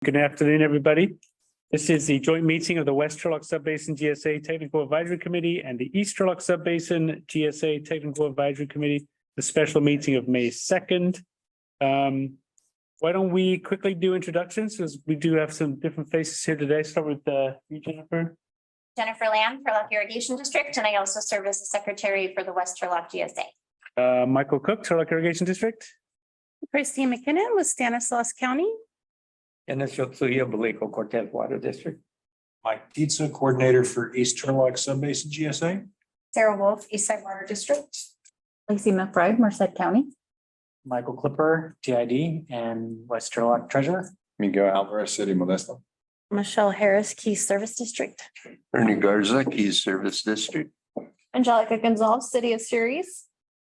Good afternoon, everybody. This is the joint meeting of the West Turlock Subbasin GSA Technical Advisory Committee and the East Turlock Subbasin GSA Technical Advisory Committee, the special meeting of May 2nd. Why don't we quickly do introductions, because we do have some different faces here today. Start with you, Jennifer. Jennifer Lamb, Turlock Irrigation District, and I also serve as the secretary for the West Turlock GSA. Michael Cook, Turlock Irrigation District. Christine McKinnon with Stanislaus County. And that's Yotsuya Belico Cortez Water District. Mike Pizza, coordinator for East Turlock Subbasin GSA. Sarah Wolf, Eastside Water District. Lacey McBride, Merced County. Michael Clipper, TID, and West Turlock Treasurer. Miguel Alvarez, City Modesto. Michelle Harris, Key Service District. Ernie Garza, Keys Service District. Angelica Gonzalez, City of Ceres.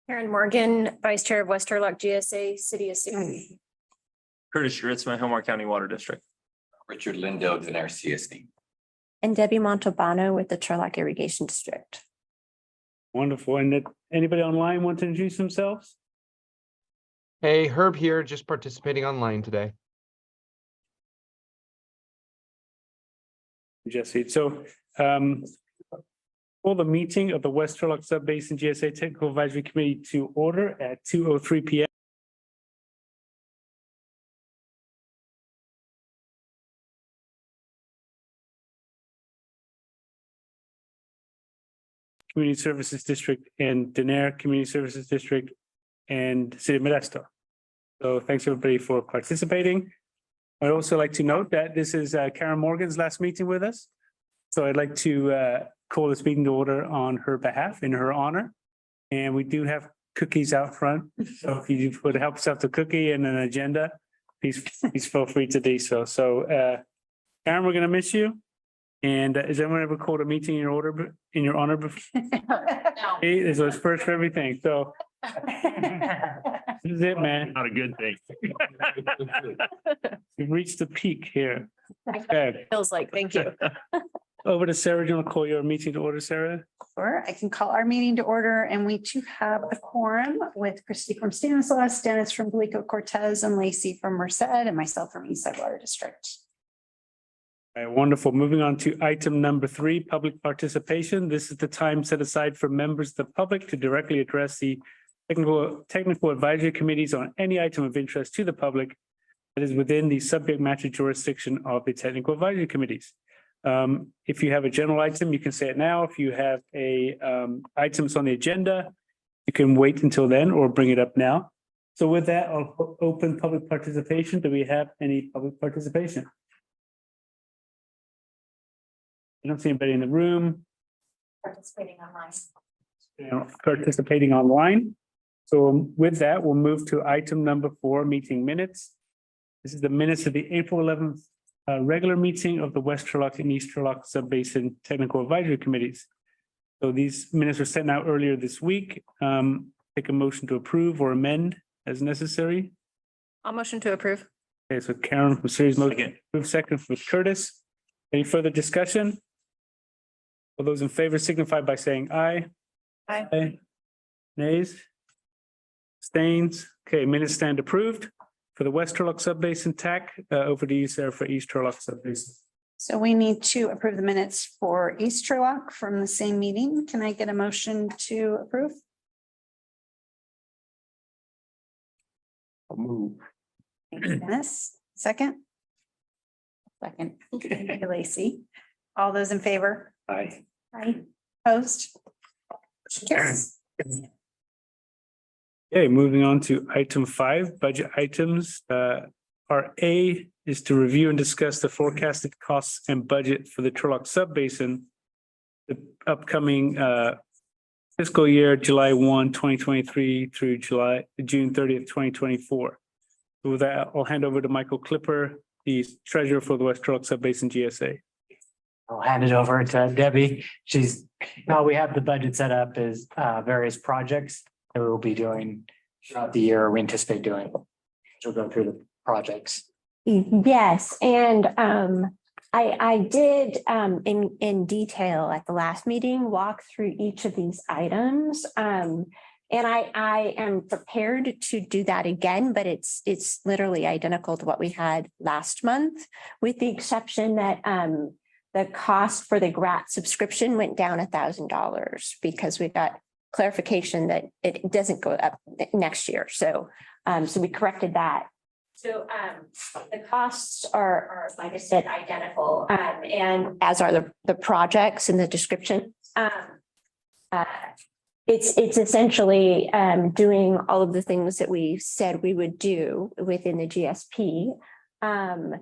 Karen Morgan, Vice Chair of West Turlock GSA, City of Ceres. Curtis Schritzman, Hillmore County Water District. Richard Lindo, Denair CSD. And Debbie Montalbano with the Turlock Irrigation District. Wonderful. And did anybody online want to introduce themselves? Hey, Herb here, just participating online today. Jesse, so call the meeting of the West Turlock Subbasin GSA Technical Advisory Committee to order at 2:03 p.m. Community Services District and Denair Community Services District and City of Modesto. So thanks everybody for participating. I'd also like to note that this is Karen Morgan's last meeting with us. So I'd like to call this meeting to order on her behalf, in her honor. And we do have cookies out front. So if you would help us out the cookie and an agenda, please feel free to do so. So Karen, we're going to miss you. And has anyone ever called a meeting in your honor before? No. This was first for everything. So this is it, man. Not a good thing. We've reached the peak here. Okay, Feels like, thank you. over to Sarah. Do you want to call your meeting to order, Sarah? Sure, I can call our meeting to order, and we too have a quorum with Christy from Stanislaus, Dennis from Belico Cortez, and Lacey from Merced, and myself from Eastside Water District. All right, wonderful. Moving on to item number 3, public participation. This is the time set aside for members of the public to directly address the technical advisory committees on any item of interest to the public that is within the subject matter jurisdiction of the technical advisory committees. If you have a general item, you can say it now. If you have items on the agenda, you can wait until then or bring it up now. So with that, I'll open public participation. Do we have any public participation? I don't see anybody in the room Participating online. participating online. So with that, we'll move to item number 4, meeting minutes. This is the minutes of the April 11th regular meeting of the West Turlock and East Turlock Subbasin Technical Advisory Committees. So these minutes were sent out earlier this week. Take a motion to approve or amend as necessary. I'll motion to approve. Okay, so Karen from Series motion, approve second with Curtis. Any further discussion? All those in favor signify by saying aye. Aye. Nays? Abstains? Okay, minutes stand approved. For the West Turlock Subbasin TAC, over to you, Sarah, for East Turlock Subbasin. So we need to approve the minutes for East Turlock from the same meeting. Can I get a motion to approve? I'll move. Thank you, Dennis. Second? Second. Thank you, Lacey. All those in favor? Aye. Aye. Opposed? Yes. Okay, moving on to item 5, budget items. Our A is to review and discuss the forecasted costs and budget for the Turlock Subbasin, the upcoming fiscal year, July 1, 2023 through June 30th, 2024. With that, I'll hand over to Michael Clipper, the treasurer for the West Turlock Subbasin GSA. I'll hand it over to Debbie. We have the budget set up as various projects that we'll be doing throughout the year. We anticipate doing. We'll go through the projects. Yes, and I did in detail at the last meeting walk through each of these items. And I am prepared to do that again, but it's literally identical to what we had last month, with the exception that the cost for the GRAT subscription went down $1,000 because we got clarification that it doesn't go up next year. So we corrected that. So the costs are, like I said, identical, and as are the projects in the description. It's essentially doing all of the things that we said we would do within the GSP. And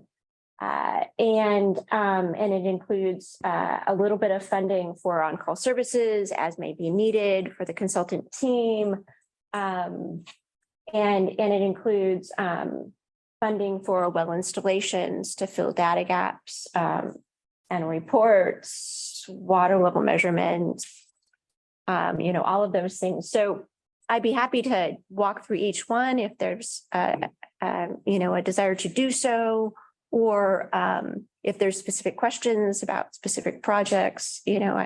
it includes a little bit of funding for on-call services as may be needed for the consultant team. And it includes funding for well installations to fill data gaps, and reports, water level measurements, all of those things. So I'd be happy to walk through each one if there's a desire to do so, or if there's specific questions about specific projects,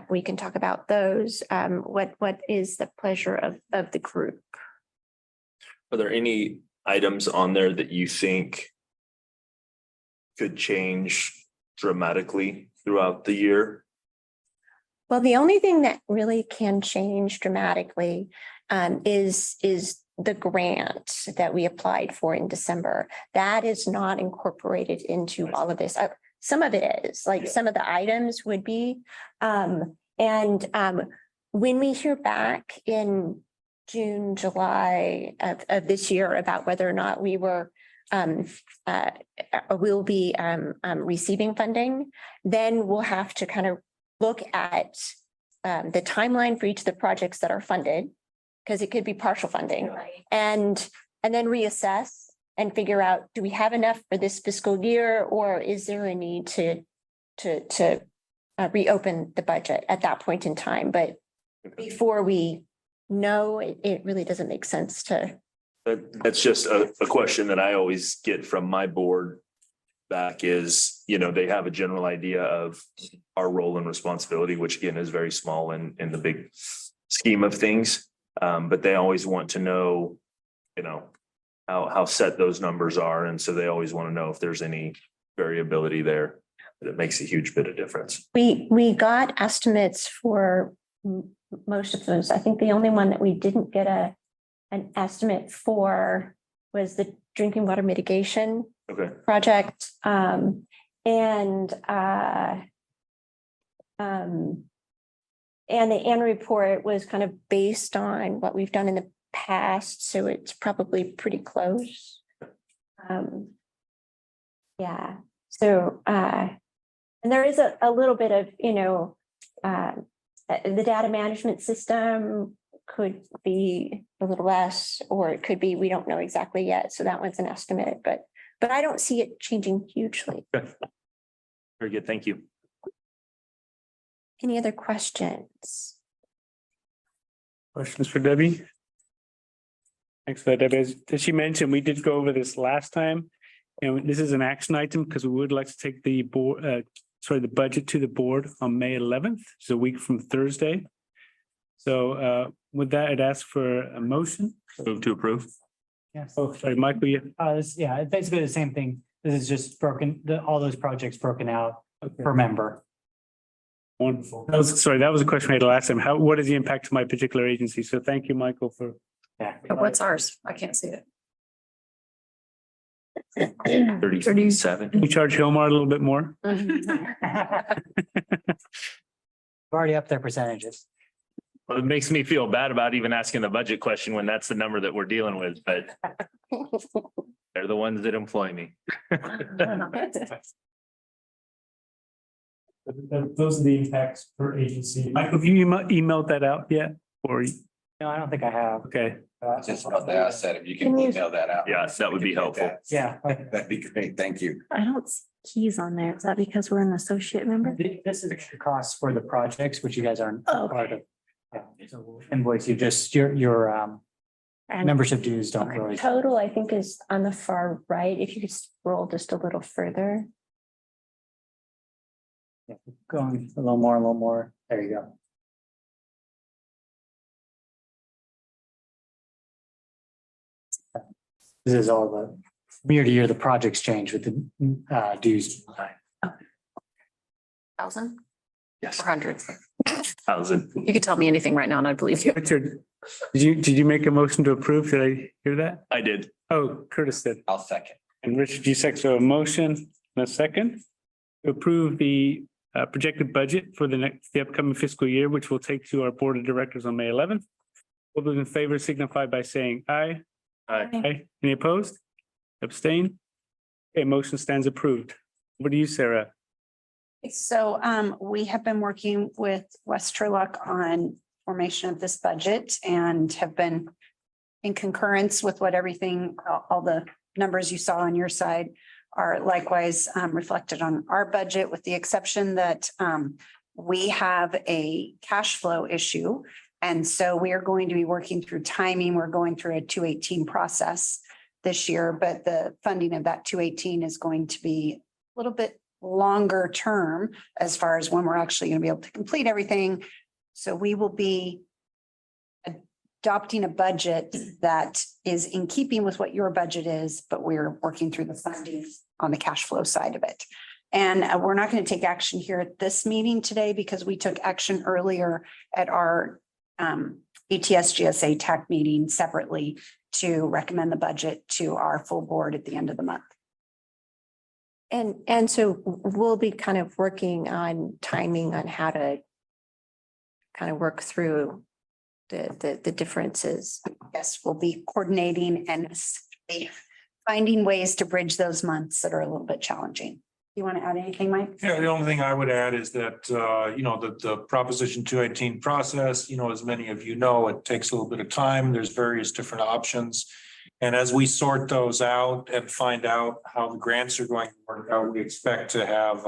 we can talk about those. What is the pleasure of the group? Are there any items on there that you think could change dramatically throughout the year? Well, the only thing that really can change dramatically is the grant that we applied for in December. That is not incorporated into all of this. Some of it is, like some of the items would be. When we hear back in June, July of this year about whether or not we will be receiving funding, then we'll have to kind of look at the timeline for each of the projects that are funded, because it could be partial funding, and then reassess and figure out, do we have enough for this fiscal year, or is there a need to reopen the budget at that point in time? But before we know, it really doesn't make sense to. That's just a question that I always get from my board back is, they have a general idea of our role and responsibility, which again is very small in the big scheme of things. But they always want to know, how set those numbers are. And so they always want to know if there's any variability there that makes a huge bit of difference. We got estimates for most of those. I think the only one that we didn't get an estimate for was the drinking water mitigation project. And the annual report was kind of based on what we've done in the past, so it's probably pretty close. Yeah. So and there is a little bit of, the data management system could be a little less, or it could be, we don't know exactly yet. So that one's an estimate, but I don't see it changing hugely. Very good. Thank you. Any other questions? Questions for Debbie? Thanks for that, Debbie. As she mentioned, we did go over this last time. And this is an action item because we would like to take the the budget to the board on May 11th, so a week from Thursday. So with that, I'd ask for a motion. Move to approve. Yes. Oh, sorry, Michael, you. It's basically the same thing. This is just all those projects broken out per member. Wonderful. That was a question I had last time. What is the impact to my particular agency? So thank you, Michael, for. Yeah. What's ours? I can't see it. 37. We charge Hillmar a little bit more. Already up their percentages. Well, it makes me feel bad about even asking the budget question when that's the number that we're dealing with, but they're the ones that employ me. Those are the impacts per agency. Michael, have you emailed that out yet? Or, No, I don't think I have. okay, Just about to ask that, if you can email that out. Yes, that would be helpful. Yeah. That'd be great. Thank you. I don't see keys on there. Is that because we're an associate member? This is the cost for the projects, which you guys aren't Oh, part of. Yeah, so we'll invoice you, just your And membership dues don't really. Total, I think, is on the far right. If you could scroll just a little further. Going a little more. There you go. This is all the year to year, the projects change with the dues. 1,000 Yes. or hundreds? 1,000. You could tell me anything right now and I'd believe you. Richard, did you make a motion to approve? Did I hear that? I did. Oh, Curtis did. I'll second. And Richard, you second, so a motion and a second to approve the projected budget for the upcoming fiscal year, which we'll take to our board of directors on May 11th. All those in favor signify by saying aye. Aye. Any opposed? Abstain? Okay, motion stands approved. What do you, Sarah? So we have been working with West Turlock on formation of this budget and have been in concurrence with what everything, all the numbers you saw on your side are likewise reflected on our budget, with the exception that we have a cash flow issue. And so we are going to be working through timing. We're going through a 218 process this year, but the funding of that 218 is going to be a little bit longer term as far as when we're actually going to be able to complete everything. So we will be adopting a budget that is in keeping with what your budget is, but we're working through the funding on the cash flow side of it. And we're not going to take action here at this meeting today because we took action earlier at our ETS GSA TAC meeting separately to recommend the budget to our full board at the end of the month. And so we'll be kind of working on timing on how to kind of work through the differences. Yes, we'll be coordinating and finding ways to bridge those months that are a little bit challenging. You want to add anything, Mike? Yeah, the only thing I would add is that, the Proposition 218 process, as many of you know, it takes a little bit of time. There's various different options. And as we sort those out and find out how the grants are going to work out, we expect to have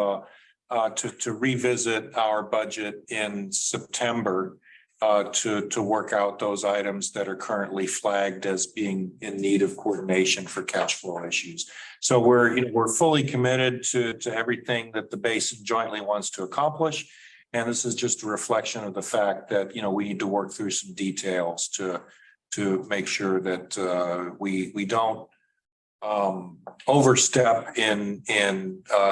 to revisit our budget in September to work out those items that are currently flagged as being in need of coordination for cash flow issues. So we're fully committed to everything that the basin jointly wants to accomplish. And this is just a reflection of the fact that, we need to work through some details to make sure that we don't overstep in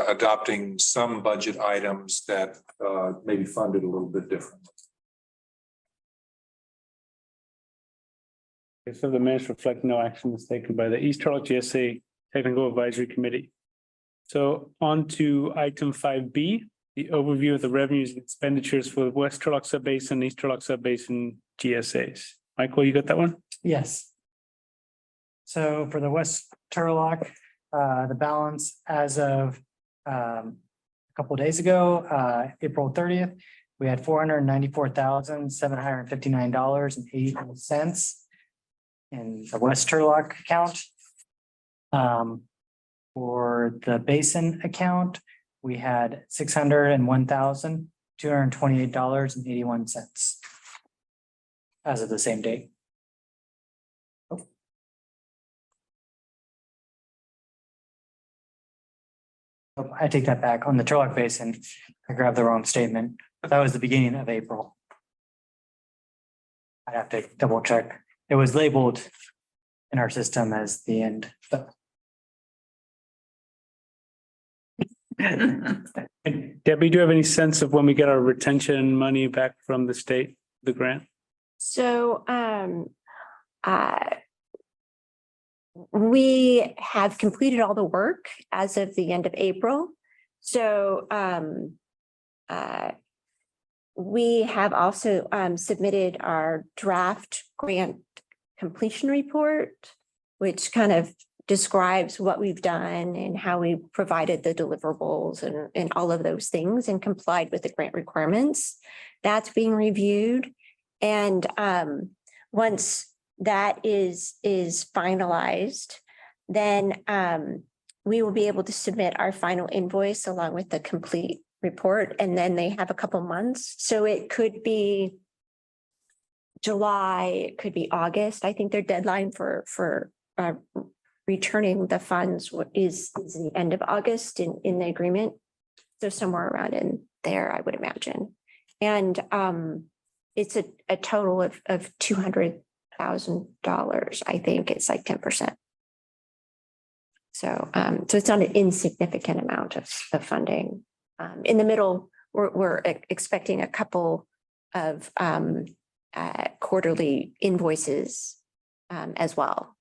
adopting some budget items that may be funded a little bit differently. Okay, so the minutes reflect no action was taken by the East Turlock GSA Technical Advisory Committee. So on to item 5B, the overview of the revenues and expenditures for the West Turlock Subbasin, East Turlock Subbasin GSAs. Michael, you got that one? Yes. So for the West Turlock, the balance as of a couple of days ago, April 30th, we had $494,759.81 in the West Turlock account. For the basin account, we had $601,228.81 as of the same date. Oh, I take that back. On the Turlock Basin, I grabbed the wrong statement. That was the beginning of April. I'd have to double check. It was labeled in our system as the end. But Debbie, do you have any sense of when we get our retention money back from the state, the grant? So we have completed all the work as of the end of April. So we have also submitted our draft grant completion report, which kind of describes what we've done and how we provided the deliverables and all of those things and complied with the grant requirements. That's being reviewed. And once that is finalized, then we will be able to submit our final invoice along with the complete report. And then they have a couple months. So it could be July, it could be August. I think their deadline for returning the funds is the end of August in the agreement. So somewhere around in there, I would imagine. And it's a total of $200,000. I think it's like 10%. So, so it's not an insignificant amount of funding. In the middle, we're expecting a couple of quarterly invoices as well.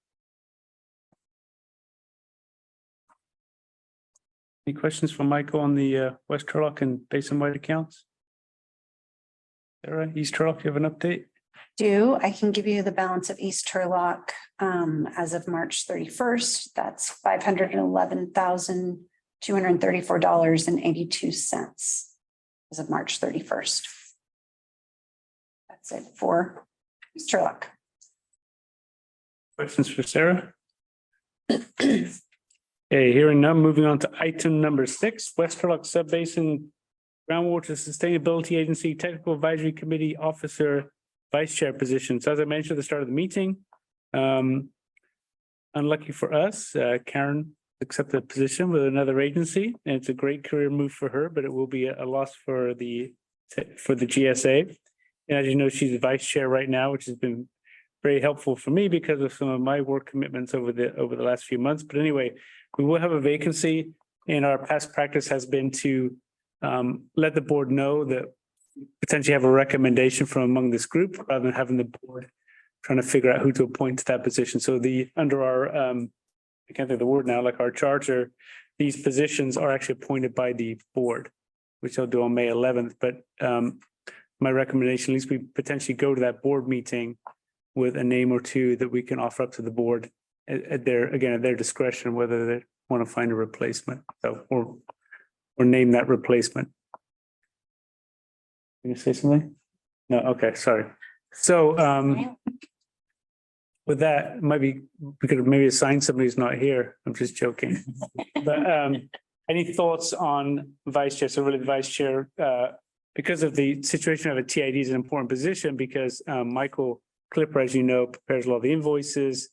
Any questions from Michael on the West Turlock and Basin-wide accounts? Sarah, East Turlock, you have an update? I can give you the balance of East Turlock as of March 31st. That's $511,234.82 as of March 31st. That's it for East Turlock. Questions for Sarah? Okay, hearing none, moving on to item number 6, West Turlock Subbasin Groundwater Sustainability Agency Technical Advisory Committee Officer Vice Chair position. So as I mentioned at the start of the meeting, unlucky for us, Karen accepted a position with another agency, and it's a great career move for her, but it will be a loss for the GSA. And as you know, she's the vice chair right now, which has been very helpful for me because of some of my work commitments over the last few months. But anyway, we will have a vacancy, and our past practice has been to let the board know that potentially have a recommendation from among this group rather than having the board trying to figure out who to appoint to that position. So under our I can't think of the word now, like our charter, these positions are actually appointed by the board, which I'll do on May 11th. But my recommendation, at least we potentially go to that board meeting with a name or two that we can offer up to the board at their discretion, whether they want to find a replacement. So or name that replacement. Can you say something? No, okay, sorry. So with that, we could maybe assign somebody who's not here. I'm just joking. But any thoughts on vice chair? So really the vice chair, because of the situation of a TID is an important position because Michael Clipper, as you know, prepares a lot of the invoices.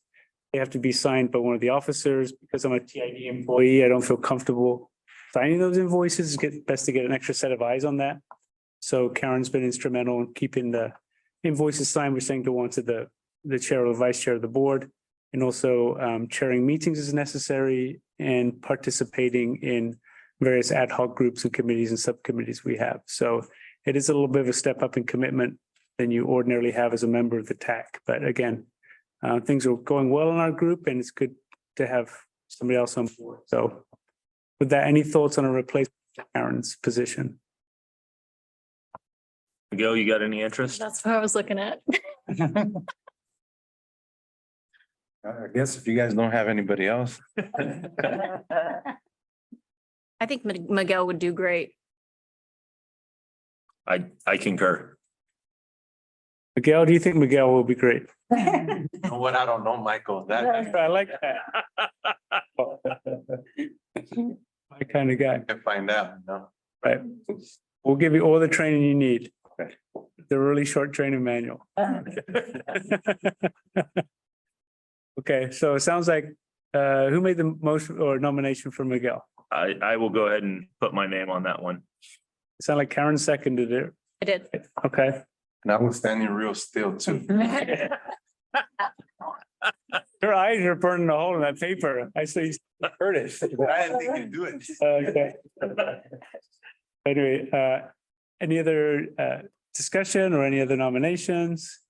They have to be signed by one of the officers. Because I'm a TID employee, I don't feel comfortable signing those invoices. It's best to get an extra set of eyes on that. So Karen's been instrumental in keeping the invoices signed. We're saying go on to the chair or the vice chair of the board, and also chairing meetings as necessary and participating in various ad hoc groups and committees and subcommittees we have. So it is a little bit of a step up in commitment than you ordinarily have as a member of the TAC. But again, things are going well in our group, and it's good to have somebody else on board. So with that, any thoughts on a replacement for Karen's position? Miguel, you got any interest? That's what I was looking at. I guess if you guys don't have anybody else. I think Miguel would do great. I concur. Miguel, do you think Miguel will be great? You know what? I don't know, Michael. I like that. My kind of guy. Can find out, no? Right. We'll give you all the training you need. The really short training manual. Okay, so it sounds like who made the motion or nomination for Miguel? I will go ahead and put my name on that one. It sounded like Karen seconded it. I did. Okay. And I was standing real still too. Your eyes are burning a hole in that paper. I see. Heard it. But I didn't think you'd do it. Okay. Anyway, any other discussion or any other nominations?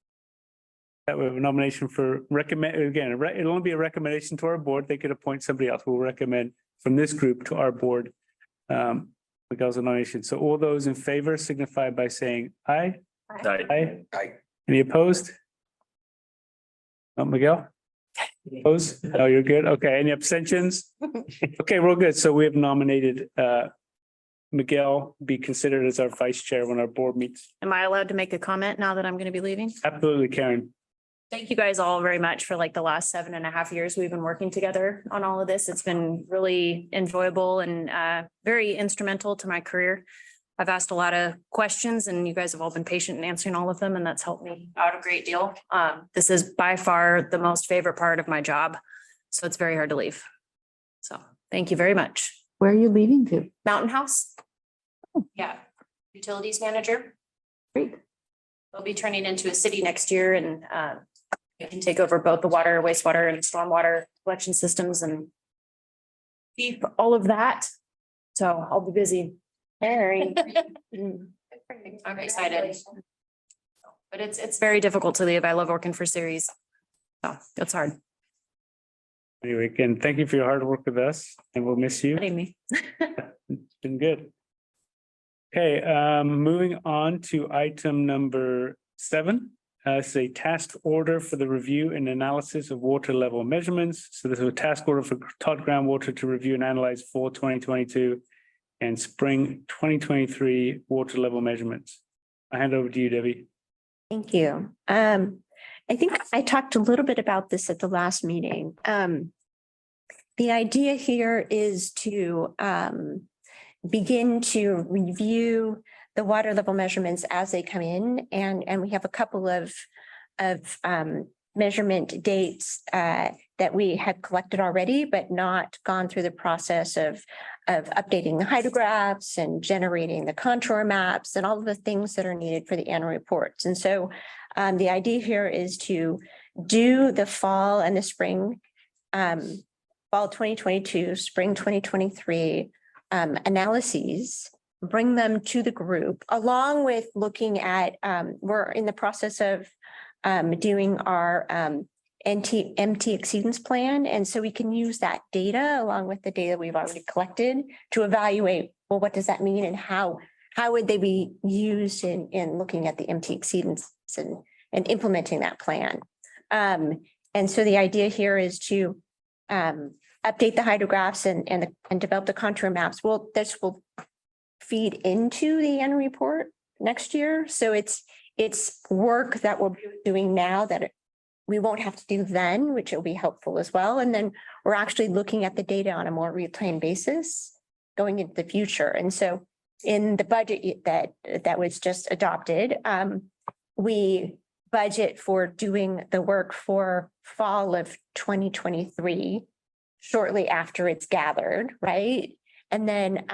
That we have a nomination for recommend, again, it'll only be a recommendation to our board. They could appoint somebody else. We'll recommend from this group to our board. Miguel's a nomination. So all those in favor signify by saying aye. Aye. Aye. Any opposed? Miguel? Opposed? No, you're good. Okay, any abstentions? Okay, we're good. So we have nominated Miguel be considered as our vice chair when our board meets. Am I allowed to make a comment now that I'm going to be leaving? Absolutely, Karen. Thank you guys all very much for like the last 7.5 years we've been working together on all of this. It's been really enjoyable and very instrumental to my career. I've asked a lot of questions and you guys have all been patient in answering all of them, and that's helped me out a great deal. This is by far the most favorite part of my job, so it's very hard to leave. So thank you very much. Where are you leaving to? Mountain House. Yeah, utilities manager. Great. We'll be turning into a city next year, and I can take over both the water, wastewater and stormwater collection systems, and keep all of that. So I'll be busy. Very. I'm excited. But it's very difficult to leave. I love working for series. So it's hard. Anyway, again, thank you for your hard work with us and we'll miss you. Kidding me. It's been good. Okay, moving on to item number 7. It's a task order for the review and analysis of water level measurements. So this is a task order for Todd Groundwater to review and analyze fall 2022 and spring 2023 water level measurements. I hand over to you, Debbie. Thank you. I think I talked a little bit about this at the last meeting. The idea here is to begin to review the water level measurements as they come in, and we have a couple of measurement dates that we had collected already, but not gone through the process of updating the hydrographs and generating the contour maps and all of the things that are needed for the annual reports. And so the idea here is to do the fall and the spring, fall 2022, spring 2023 analyses, bring them to the group, along with looking at, we're in the process of doing our empty exceedance plan. And so we can use that data along with the data we've already collected to evaluate, well, what does that mean and how would they be used in looking at the empty exceedance and implementing that plan. And so the idea here is to update the hydrographs and develop the contour maps. Well, this will feed into the annual report next year. So it's work that we're doing now that we won't have to do then, which will be helpful as well. And then we're actually looking at the data on a more real-time basis going into the future. And so in the budget that was just adopted, we budget for doing the work for fall of 2023 shortly after it's gathered, right? And then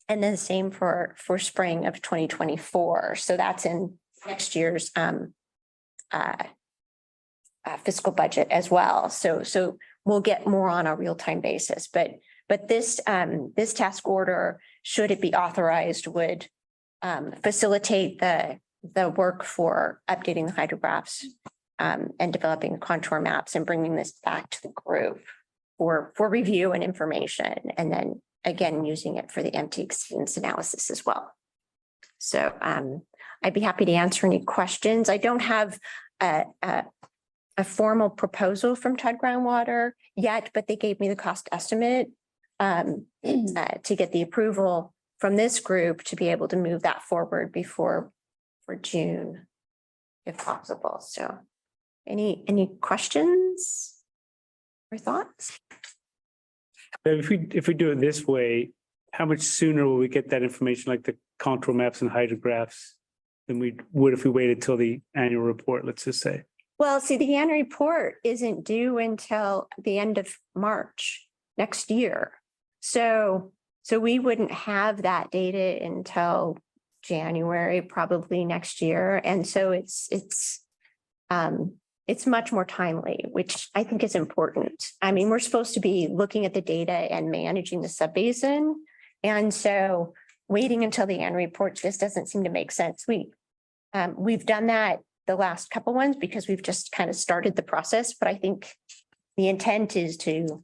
the same for spring of 2024. So that's in next year's fiscal budget as well. So we'll get more on a real-time basis. But this task order, should it be authorized, would facilitate the work for updating the hydrographs and developing contour maps and bringing this back to the group for review and information, and then again using it for the empty exceedance analysis as well. So I'd be happy to answer any questions. I don't have a formal proposal from Todd Groundwater yet, but they gave me the cost estimate to get the approval from this group to be able to move that forward for June, if possible. So any questions or thoughts? If we do it this way, how much sooner will we get that information, like the contour maps and hydrographs, than we would if we waited till the annual report, let's just say? Well, see, the annual report isn't due until the end of March next year. So we wouldn't have that data until January, probably next year. And so it's much more timely, which I think is important. I mean, we're supposed to be looking at the data and managing the subbasin. And so waiting until the annual report just doesn't seem to make sense. We've done that the last couple ones because we've just kind of started the process, but I think the intent is to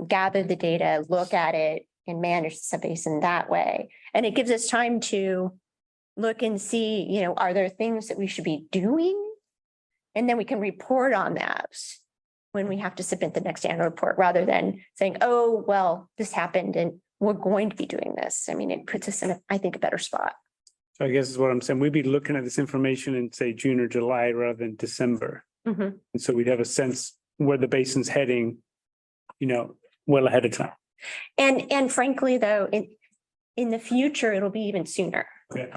gather the data, look at it, and manage the subbasin that way. And it gives us time to look and see, are there things that we should be doing? And then we can report on those when we have to submit the next annual report, rather than saying, oh, well, this happened and we're going to be doing this. I mean, it puts us in, I think, a better spot. So I guess is what I'm saying. We'd be looking at this information in, say, June or July rather than December. Mhm. And so we'd have a sense where the basin's heading, well ahead of time. And frankly, though, in the future, it'll be even sooner. Okay.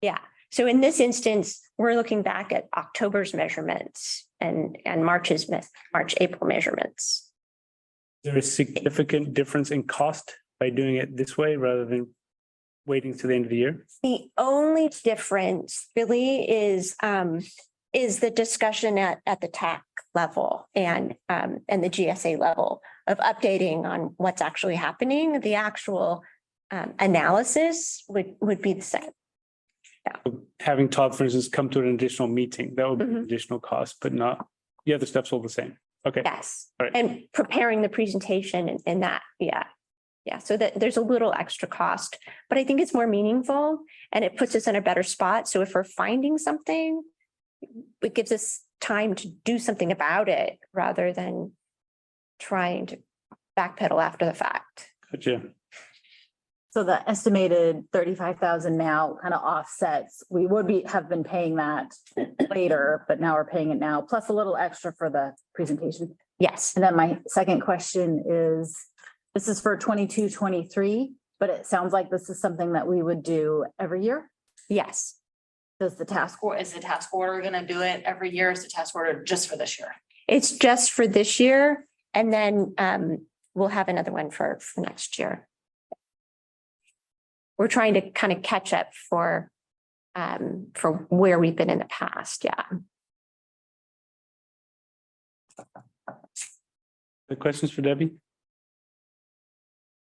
Yeah. So in this instance, we're looking back at October's measurements and March, April measurements. Is there a significant difference in cost by doing it this way rather than waiting to the end of the year? The only difference really is is the discussion at the TAC level and the GSA level of updating on what's actually happening. The actual analysis would be the same. Having Todd, for instance, come to an additional meeting, that would be an Mhm. additional cost, but not, the other stuff's all the same. Okay. Yes, All right. and preparing the presentation and that, yeah. Yeah, so that there's a little extra cost, but I think it's more meaningful and it puts us in a better spot. So if we're finding something, it gives us time to do something about it rather than trying to backpedal after the fact. Gotcha. So the estimated 35,000 now kind of offsets, we would have been paying that later, but now we're paying it now, plus a little extra for the presentation. Yes, And then my second question is, this is for 22-23, but it sounds like this is something that we would do every year. yes. Is the task order gonna do it every year? Is the task order just for this year? It's just for this year and then we'll have another one for next year. We're trying to kind of catch up for where we've been in the past. Yeah. The questions for Debbie?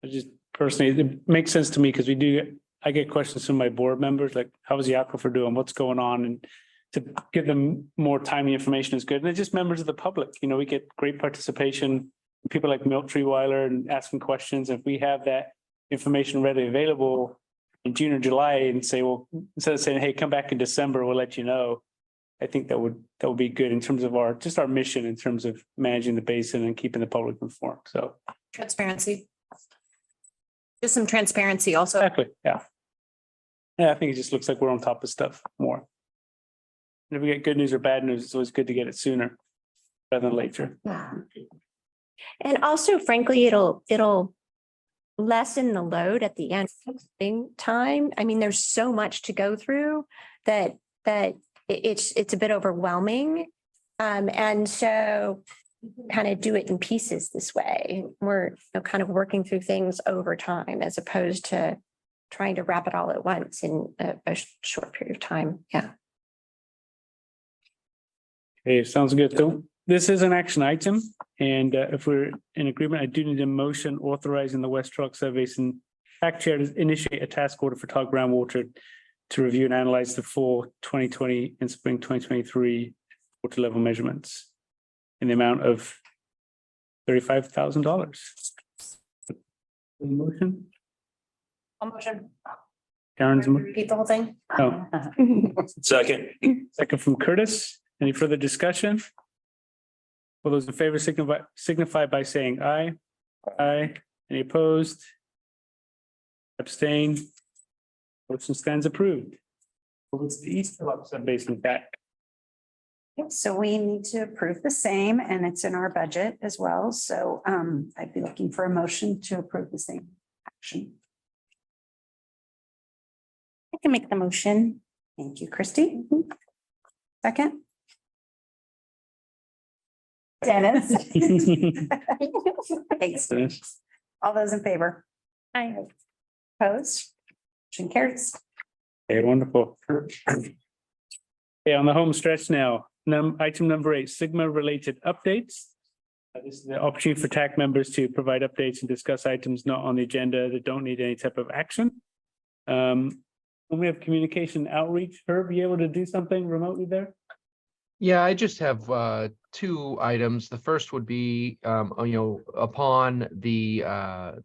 I just personally, it makes sense to me because I get questions from my board members, like, how is the aquifer doing? What's going on? And to give them more timely information is good. And they're just members of the public, we get great participation. People like Milt Treeweiler and asking questions. If we have that information readily available in June or July and say, well, instead of saying, hey, come back in December, we'll let you know. I think that would be good in terms of our mission in terms of managing the basin and keeping the public informed. So. Transparency. Just some transparency also. Exactly, yeah. Yeah, I think it just looks like we're on top of stuff more. And if we get good news or bad news, it's always good to get it sooner rather than later. Yeah. And also, frankly, it'll lessen the load at the end time. I mean, there's so much to go through that it's a bit overwhelming. And so kind of do it in pieces this way. We're kind of working through things over time as opposed to trying to wrap it all at once in a short period of time. Yeah. Okay, sounds good. So this is an action item. And if we're in agreement, I do need a motion authorizing the West Turlock Subbasin Act Chair to initiate a task order for Todd Groundwater to review and analyze the fall 2020 and spring 2023 water level measurements in the amount of $35,000. Motion? I'll motion. Karen's, Repeat the whole thing. oh, Second. second from Curtis. Any further discussion? All those in favor signify by saying aye. Aye. Any opposed? Abstain? Motion stands approved. Over to the East Turlock Subbasin Act. So we need to approve the same and it's in our budget as well. So I'd be looking for a motion to approve the same action. I can make the motion. Thank you, Christy. Second. Dennis. Thanks. All those in favor? Aye. Opposed? Motion carries. Okay, wonderful. Okay, on the home stretch now, item number 8, Sigma related updates. This is the opportunity for TAC members to provide updates and discuss items not on the agenda that don't need any type of action. When we have communication outreach, Herb, you able to do something remotely there? Yeah, I just have two items. The first would be, upon the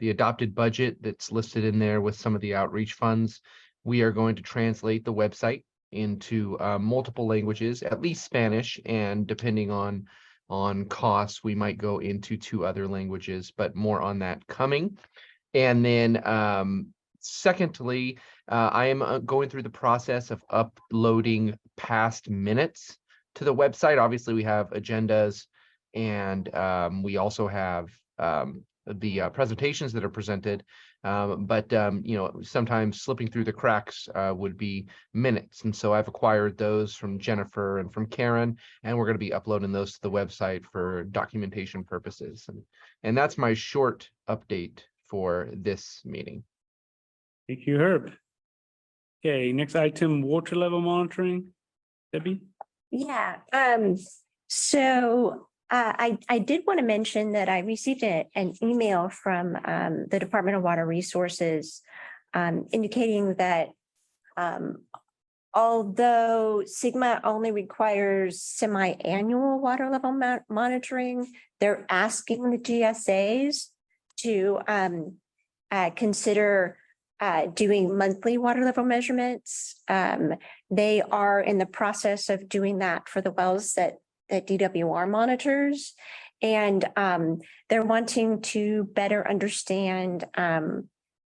adopted budget that's listed in there with some of the outreach funds, we are going to translate the website into multiple languages, at least Spanish, and depending on costs, we might go into 2 other languages, but more on that coming. And then secondly, I am going through the process of uploading past minutes to the website. Obviously, we have agendas and we also have the presentations that are presented. But sometimes slipping through the cracks would be minutes. And so I've acquired those from Jennifer and from Karen, and we're going to be uploading those to the website for documentation purposes. And that's my short update for this meeting. Thank you, Herb. Okay, next item, water level monitoring. Debbie? Yeah, so I did want to mention that I received an email from the Department of Water Resources indicating that although Sigma only requires semi-annual water level monitoring, they're asking the GSAs to consider doing monthly water level measurements. They are in the process of doing that for the wells that DWR monitors. And they're wanting to better understand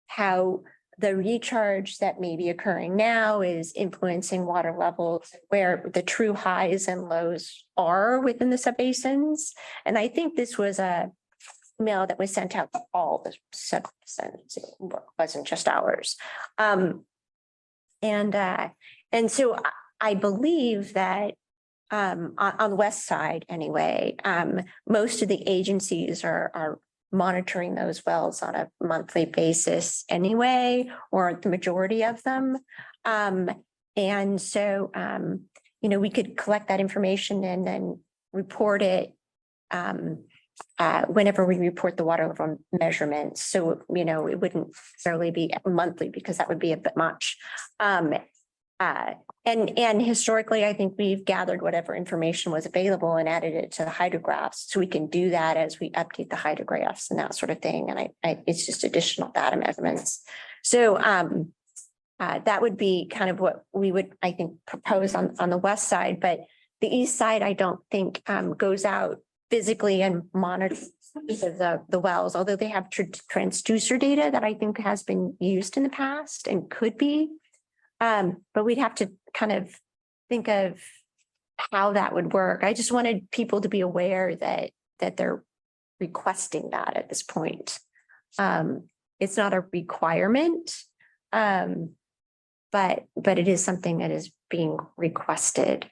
how the recharge that may be occurring now is influencing water levels, where the true highs and lows are within the subbasins. And I think this was a email that was sent out to all the subbasins. It wasn't just ours. And so I believe that on the west side anyway, most of the agencies are monitoring those wells on a monthly basis anyway, or the majority of them. And so, we could collect that information and then report it whenever we report the water level measurements. So, it wouldn't necessarily be monthly because that would be a bit much. And historically, I think we've gathered whatever information was available and added it to the hydrographs. So we can do that as we update the hydrographs and that sort of thing. And it's just additional data measurements. So that would be kind of what we would, I think, propose on the west side. But the east side, I don't think goes out physically and monitors the wells, although they have transducer data that I think has been used in the past and could be. But we'd have to kind of think of how that would work. I just wanted people to be aware that they're requesting that at this point. It's not a requirement, but it is something that is being requested.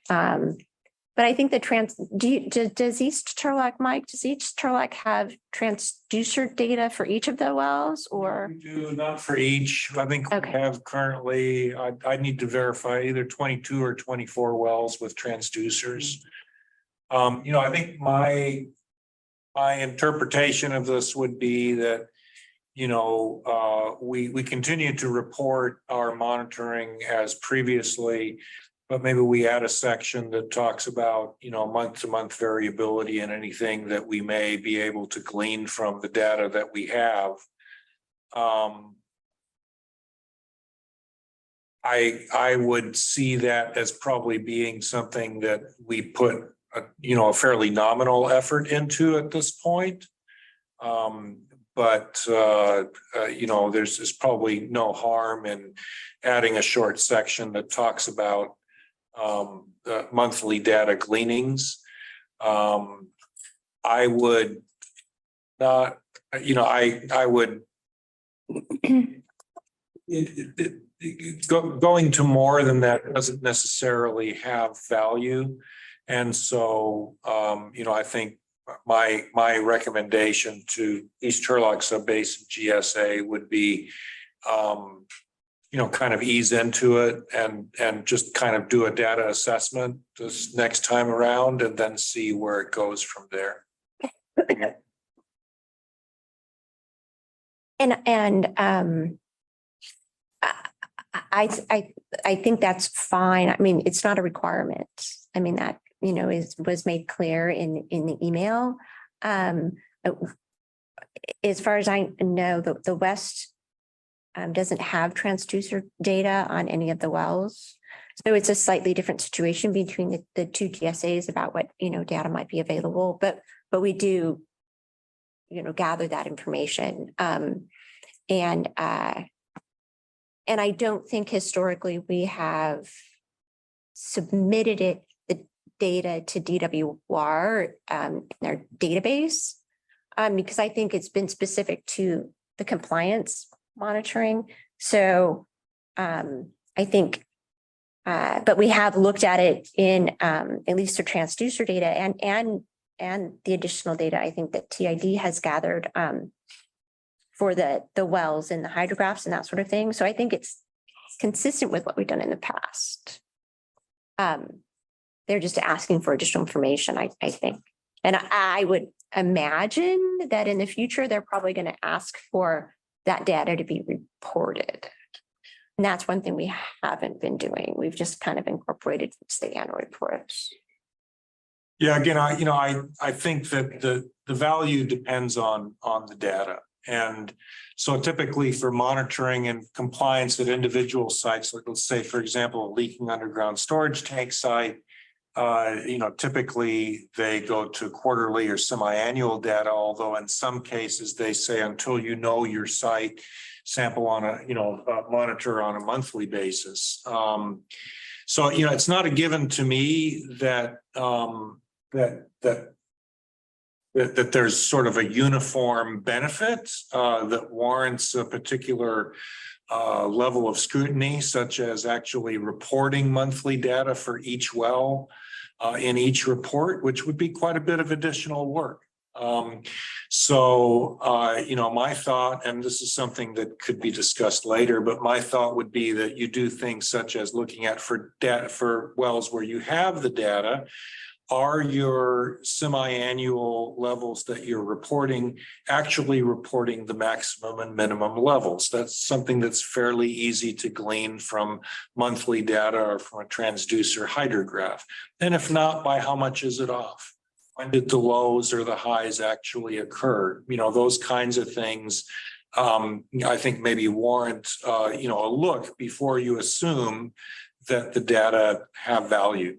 But I think does East Turlock, Mike, does each Turlock have transducer data for each of the wells or? We do not for each. I think we Okay. have currently, I need to verify either 22 or 24 wells with transducers. I think my interpretation of this would be that, we continue to report our monitoring as previously, but maybe we add a section that talks about, month-to-month variability and anything that we may be able to glean from the data that we have. I would see that as probably being something that we put a fairly nominal effort into at this point. But there's probably no harm in adding a short section that talks about the monthly data gleanings. I would not, I would going to more than that doesn't necessarily have value. And so, I think my recommendation to East Turlock Subbasin GSA would be, kind of ease into it and just kind of do a data assessment this next time around and then see where it goes from there. And I think that's fine. I mean, it's not a requirement. I mean, that, was made clear in the email. As far as I know, the West doesn't have transducer data on any of the wells. So it's a slightly different situation between the two GSAs about what, data might be available, but we do, gather that information. And I don't think historically we have submitted the data to DWR in their database, because I think it's been specific to the compliance monitoring. So I think, but we have looked at it in at least the transducer data and the additional data I think that TID has gathered for the wells and the hydrographs and that sort of thing. So I think it's consistent with what we've done in the past. they're just asking for additional information, I think. And I would imagine that in the future, they're probably going to ask for that data to be reported. And that's one thing we haven't been doing. We've just kind of incorporated the annual reports. Yeah, again, I think that the value depends on the data. And so typically for monitoring and compliance at individual sites, like let's say, for example, a leaking underground storage tank site, typically they go to quarterly or semi-annual data, although in some cases they say until you know your site, sample on a, monitor on a monthly basis. So, it's not a given to me that that there's sort of a uniform benefit that warrants a particular level of scrutiny, such as actually reporting monthly data for each well in each report, which would be quite a bit of additional work. My thought, and this is something that could be discussed later, but my thought would be that you do things such as looking at for data for wells where you have the data. Are your semi-annual levels that you're reporting actually reporting the maximum and minimum levels? That's something that's fairly easy to glean from monthly data or from a transducer hydrograph. And if not, by how much is it off? When did the lows or the highs actually occur? Those kinds of things, I think maybe warrant, a look before you assume that the data have value.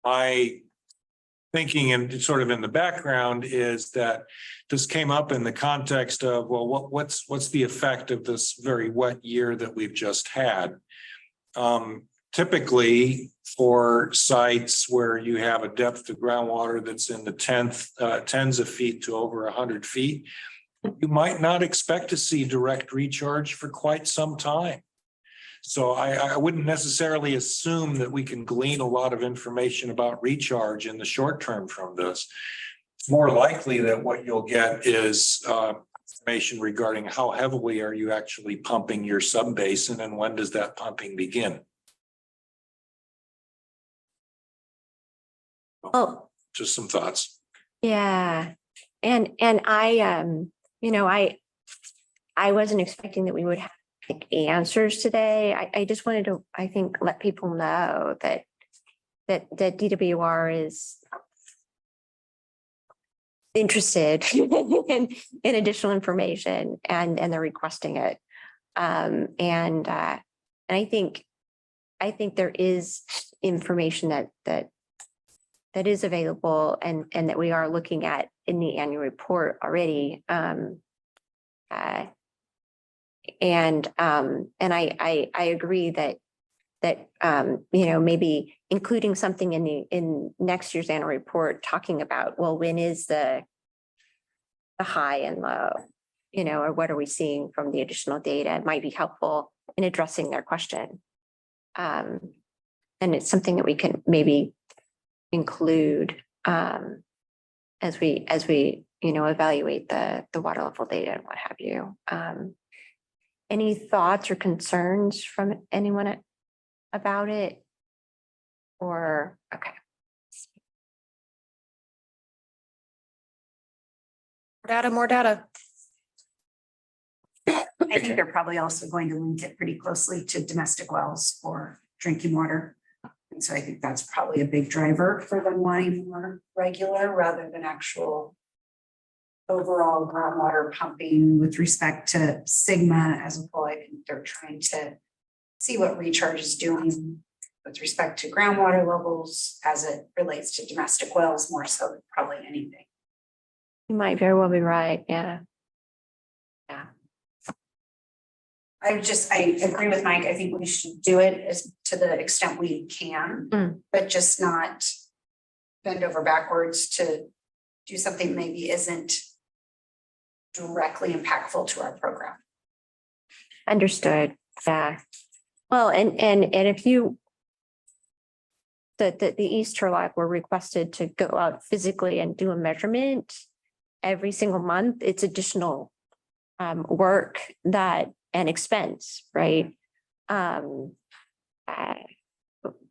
My thinking and sort of in the background is that this came up in the context of, well, what's the effect of this very wet year that we've just had? Typically for sites where you have a depth of groundwater that's in the tens of feet to over 100 feet, you might not expect to see direct recharge for quite some time. So I wouldn't necessarily assume that we can glean a lot of information about recharge in the short term from this. It's more likely that what you'll get is information regarding how heavily are you actually pumping your subbasin and when does that pumping begin? Oh, just some thoughts. Yeah. And I wasn't expecting that we would have answers today. I just wanted to, I think, let people know that DWR is interested in additional information and they're requesting it. And I think there is information that is available and that we are looking at in the annual report already. And I agree that maybe including something in next year's annual report talking about, well, when is the high and low, or what are we seeing from the additional data might be helpful in addressing their question. And it's something that we can maybe include as we evaluate the water level data and what have you. Any thoughts or concerns from anyone about it? Or, okay. More data. I think they're probably also going to link it pretty closely to domestic wells for drinking water. And so I think that's probably a big driver for them wanting more regular rather than actual overall groundwater pumping with respect to Sigma as a whole. I think they're trying to see what recharge is doing with respect to groundwater levels as it relates to domestic wells more so than probably anything. You might very well be right. Yeah. I agree with Mike. I think we should do it as to the extent we can, but just not bend over backwards to do something maybe isn't directly impactful to our program. Understood. Yeah. Well, and if you the East Turlock were requested to go out physically and do a measurement every single month, it's additional work and expense, right?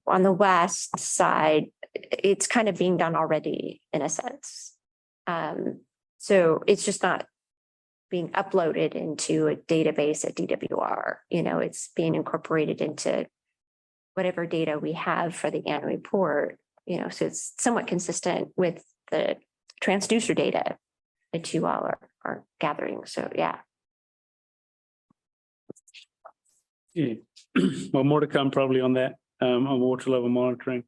on the west side, it's kind of being done already in a sense. So it's just not being uploaded into a database at DWR, it's being incorporated into whatever data we have for the annual report, so it's somewhat consistent with the transducer data that you all are gathering. So, yeah. Yeah. Well, more to come probably on that, on water level monitoring.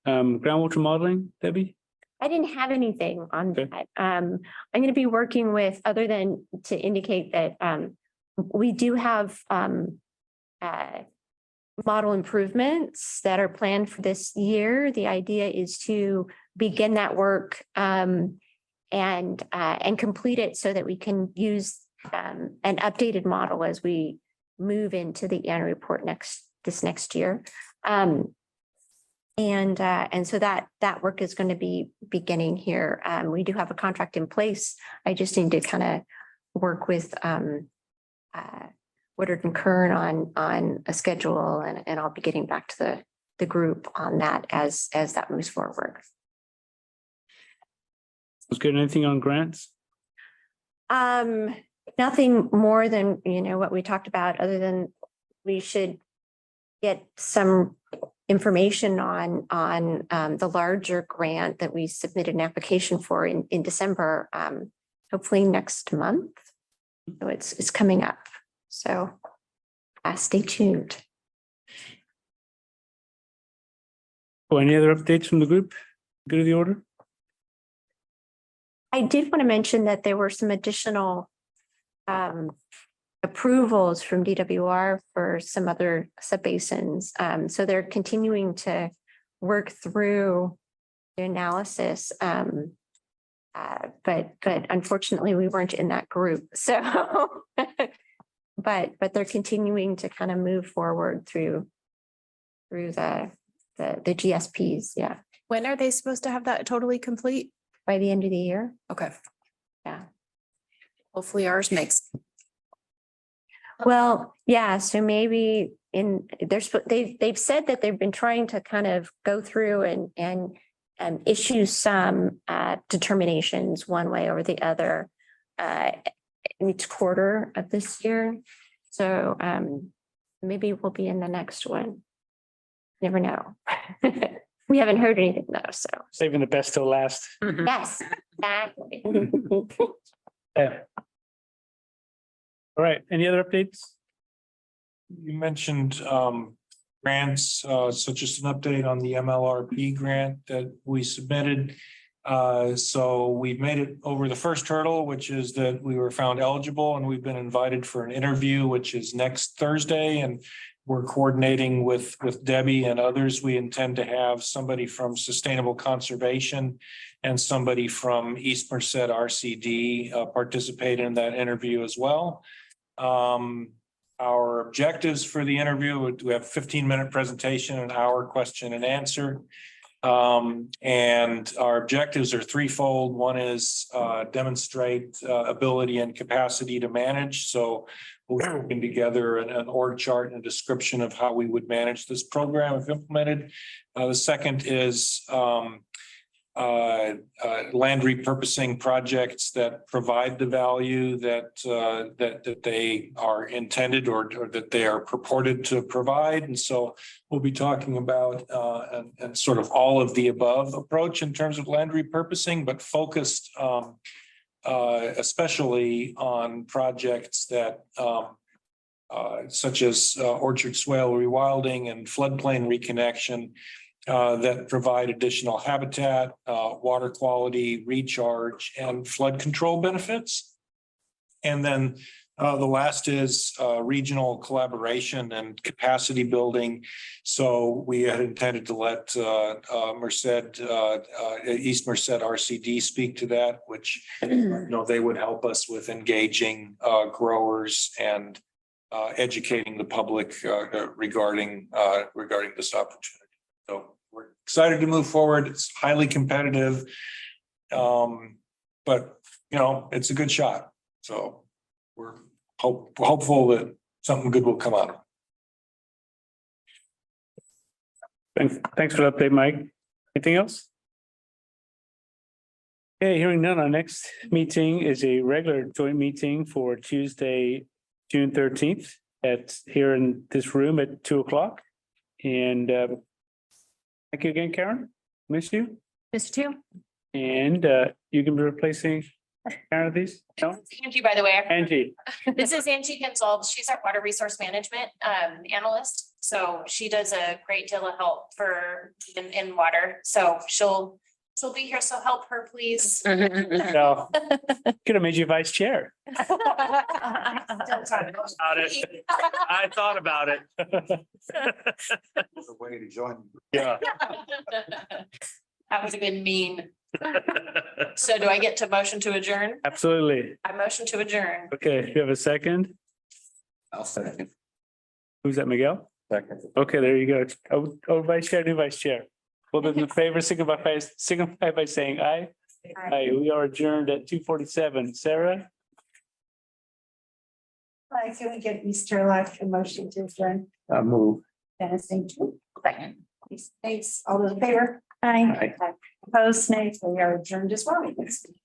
Groundwater modeling, Debbie? I didn't have anything on Okay. that. I'm going to be working with, other than to indicate that we do have model improvements that are planned for this year. The idea is to begin that work and complete it so that we can use an updated model as we move into the annual report this next year. And so that work is going to be beginning here. We do have a contract in place. I just need to kind of work with Woodard and Kern on a schedule, and I'll be getting back to the group on that as that moves forward. Was good. Anything on grants? Nothing more than, what we talked about, other than we should get some information on the larger grant that we submitted an application for in December, hopefully next month. So it's coming up. So stay tuned. Or any other updates from the group? Good of the order? I did want to mention that there were some additional approvals from DWR for some other subbasins. So they're continuing to work through the analysis. But unfortunately, we weren't in that group. So, but they're continuing to kind of move forward through the GSPs. Yeah. When are they supposed to have that totally complete? By the end of the year. Okay. Yeah. Hopefully ours makes. Well, yeah, so maybe they've said that they've been trying to kind of go through and issue some determinations one way or the other each quarter of this year. So maybe we'll be in the next one. Never know. We haven't heard anything though, so. Saving the best till last. Yes, exactly. Yeah. All right. Any other updates? You mentioned grants, so just an update on the MLRP grant that we submitted. So we've made it over the first hurdle, which is that we were found eligible, and we've been invited for an interview, which is next Thursday, and we're coordinating with Debbie and others. We intend to have somebody from Sustainable Conservation and somebody from East Merced RCD participate in that interview as well. Our objectives for the interview, we have 15-minute presentation, an hour question and answer. And our objectives are threefold. One is demonstrate ability and capacity to manage. So we're putting together an org chart and a description of how we would manage this program if implemented. The second is land repurposing projects that provide the value that they are intended or that they are purported to provide. And so we'll be talking about and sort of all of the above approach in terms of land repurposing, but focused especially on projects that such as orchard swale rewilding and floodplain reconnection that provide additional habitat, water quality, recharge, and flood control benefits. And then the last is regional collaboration and capacity building. So we had intended to let East Merced RCD speak to that, which they would help us with engaging growers and educating the public regarding this opportunity. So we're excited to move forward. It's highly competitive, but it's a good shot. So we're hopeful that something good will come out of Thanks for the update, Mike. Anything else? Okay, hearing none, our next meeting is a regular joint meeting for Tuesday, June 13th here in this room at 2:00. And thank you again, Karen. Miss you. Mr. Two? And you can be replacing Karen these? No? Angie, by the way. Angie. This is Angie Gonzalez. She's our water resource management analyst. So she does a great deal of help in water. So she'll be here. So help her, please. No. Could have made you vice chair. I thought about it. There's a way to join. Yeah. That was a good mean. So do I get to motion to adjourn? Absolutely. I motion to adjourn. Okay, do you have a second? I'll second. Who's that, Miguel? Second. Okay, there you go. Oh, vice chair, new vice chair. All those in favor, signify by saying aye. Aye, we are adjourned at 2:47. Sarah? Can we get East Turlock a motion to adjourn? Move. Dennis, thank you. Second. Thanks. All those in favor? Aye. Opposed, nay. We are adjourned as well.